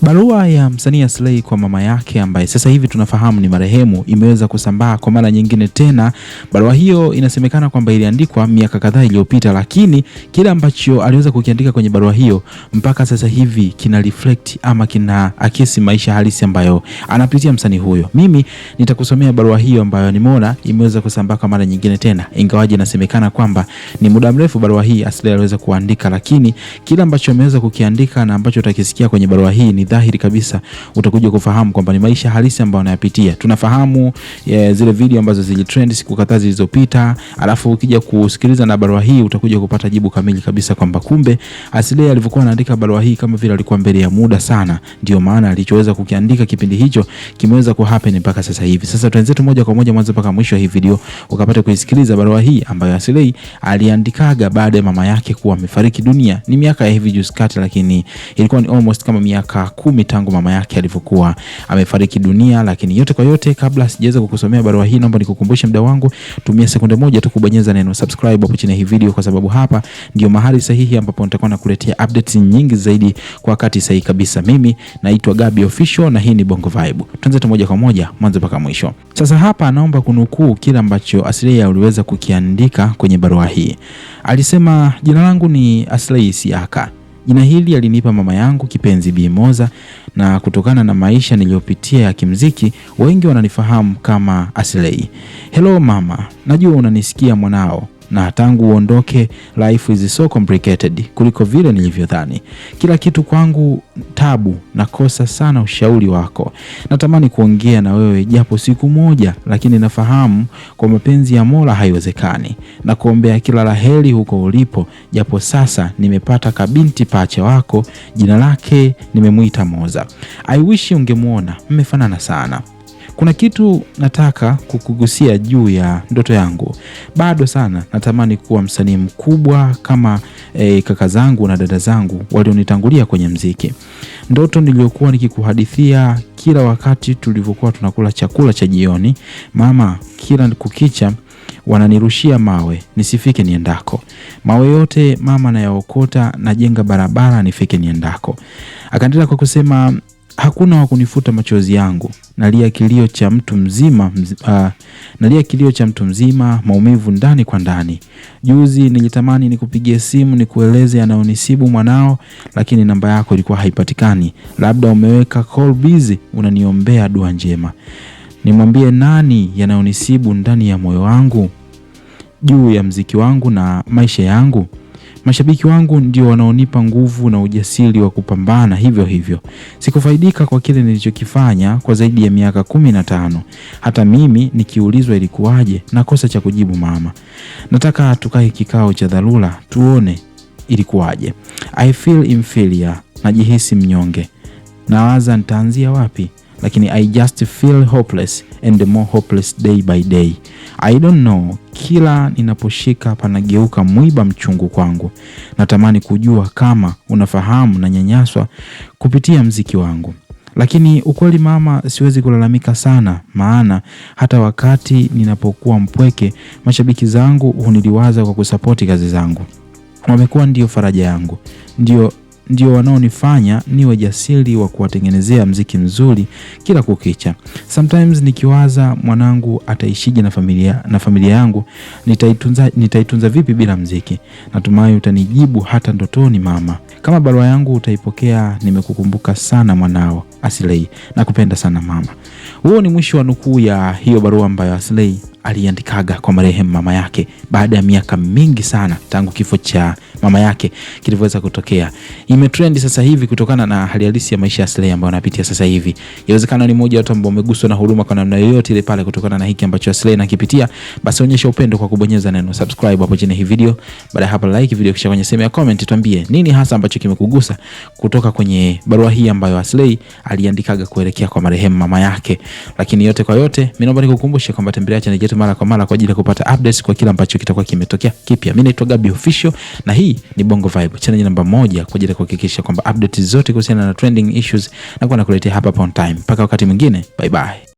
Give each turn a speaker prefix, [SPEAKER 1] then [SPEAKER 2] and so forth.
[SPEAKER 1] Barua ya msanii Aslay kwa mama yake ambaye sasa hivi tunafahamu ni marehemu imeweza kusambaa kwa mara nyingine tena. Barua hiyo inasemekana kwamba iliandikwa miaka kadhaa iliyopita, lakini kile ambacho aliweza kukiandika kwenye barua hiyo mpaka sasa hivi kina reflect ama kina akisi maisha halisi ambayo anapitia msanii huyo. Mimi nitakusomea barua hiyo ambayo nimeona imeweza kusambaa kwa mara nyingine tena, ingawaje inasemekana kwamba ni muda mrefu barua hii Aslay aliweza kuandika, lakini kile ambacho ameweza kukiandika na ambacho utakisikia kwenye barua hii ni dhahiri kabisa utakuja kufahamu kwamba ni maisha halisi ambayo anayapitia. Tunafahamu zile video ambazo zilitrend siku kadhaa zilizopita, alafu ukija kusikiliza na barua hii utakuja kupata jibu kamili kabisa kwamba kumbe Aslay alivyokuwa anaandika barua hii kama vile alikuwa mbele ya muda sana, ndio maana alichoweza kukiandika kipindi hicho kimeweza kuhappen mpaka sasa hivi. Sasa tuanze moja kwa moja mwanzo mpaka mwisho hii video ukapata kuisikiliza barua hii ambayo Aslay aliandikaga baada ya mama yake kuwa amefariki dunia. Ni miaka ya hivi juzi kati, lakini ilikuwa ni almost kama miaka 10 tangu mama yake alivyokuwa amefariki dunia. Lakini yote kwa yote, kabla sijaweza kukusomea barua hii, naomba nikukumbushe mda wangu, tumia sekunde moja tu kubonyeza neno subscribe hapo chini ya hii video, kwa sababu hapa ndio mahali sahihi ambapo nitakuwa nakuletea updates nyingi zaidi kwa wakati sahihi kabisa. Mimi naitwa Gabi Official na hii ni Bongo Vibe. Tuanze moja kwa moja mwanzo mpaka mwisho. Sasa hapa naomba kunukuu kile ambacho Aslay aliweza kukiandika kwenye barua hii. Alisema, jina langu ni Aslay Isiaka. Jina hili alinipa mama yangu kipenzi Bi Moza, na kutokana na maisha niliyopitia ya kimziki wengi wananifahamu kama Aslay. Hello mama, najua unanisikia mwanao, na tangu uondoke life is so complicated kuliko vile nilivyodhani. Kila kitu kwangu tabu, nakosa sana ushauri wako. Natamani kuongea na wewe japo siku moja, lakini nafahamu kwa mapenzi ya Mola haiwezekani. Na kuombea kila laheri huko ulipo, japo sasa nimepata kabinti pacha wako, jina lake nimemuita Moza. I wish ungemuona, mmefanana sana. Kuna kitu nataka kukugusia juu ya ndoto yangu. Bado sana natamani kuwa msanii mkubwa kama kaka zangu na dada zangu walionitangulia kwenye mziki. Ndoto niliyokuwa nikikuhadithia kila wakati tulivyokuwa tunakula chakula cha jioni. Mama, kila kukicha wananirushia mawe nisifike niendako. Mawe yote mama nayaokota, najenga barabara nifike niendako. Akaendelea kwa kusema, hakuna wa kunifuta machozi yangu. Nalia kilio cha mtu mzima, maumivu ndani kwa ndani. Juzi nilitamani nikupigie simu nikueleze yanayonisibu mwanao, lakini namba yako ilikuwa haipatikani. Labda umeweka call busy, unaniombea dua njema. Nimwambie nani yanayonisibu ndani ya moyo wangu, juu ya mziki wangu na maisha yangu? Mashabiki wangu ndio wanaonipa nguvu na ujasiri wa kupambana hivyo hivyo. Sikufaidika kwa kile nilichokifanya kwa zaidi ya miaka 15. Hata mimi nikiulizwa ilikuwaje, nakosa cha kujibu mama. Nataka tukae kikao cha dharura tuone ilikuwaje. I feel inferior, najihisi mnyonge. Nawaza nitaanzia wapi, lakini I just feel hopeless and more hopeless day by day. I don't know, kila ninaposhika panageuka mwiba mchungu kwangu. Natamani kujua kama unafahamu na nyanyaswa kupitia mziki wangu. Lakini ukweli mama, siwezi kulalamika sana, maana hata wakati ninapokuwa mpweke mashabiki zangu huniliwaza kwa kusapoti kazi zangu. Wamekuwa ndio faraja yangu, ndio wanaonifanya niwe jasiri wa kuwatengenezea mziki mzuri kila kukicha. Sometimes nikiwaza mwanangu ataishije na familia yangu, nitaitunza vipi bila mziki? Natumai utanijibu hata ndotoni mama. Kama barua yangu utaipokea, nimekukumbuka sana mwanao Aslay. Nakupenda sana mama. Huo ni mwisho wa nukuu ya hiyo barua ambayo Aslay aliandikaga kwa marehemu mama yake baada ya miaka mingi sana tangu kifo cha mama yake kilivyoweza kutokea. Imetrend sasa hivi kutokana na hali halisi ya maisha ya Aslay ambayo anapitia sasa hivi. Inawezekana ni mmoja wa watu ambao wameguswa na huruma kwa namna yoyote ile pale kutokana na hiki ambacho Aslay anakipitia. Basi onyesha upendo kwa kubonyeza neno subscribe hapo chini hii video. Baada hapo like video, kisha kwenye sehemu ya comment tuambie nini hasa ambacho kimekugusa kutoka kwenye barua hii ambayo Aslay aliandikaga kuelekea kwa marehemu mama yake. Lakini yote kwa yote, mimi naomba nikukumbushe kwamba tembelea channel yetu mara kwa mara kwa ajili ya kupata updates kwa kila ambacho kitakuwa kimetokea kipya. Mimi naitwa Gabi Official na hii ni Bongo Vibe, channel namba 1 kwa ajili ya kuhakikisha kwamba updates zote kuhusiana na trending issues na kuletea hapa on time. Mpaka wakati mwingine, bye bye.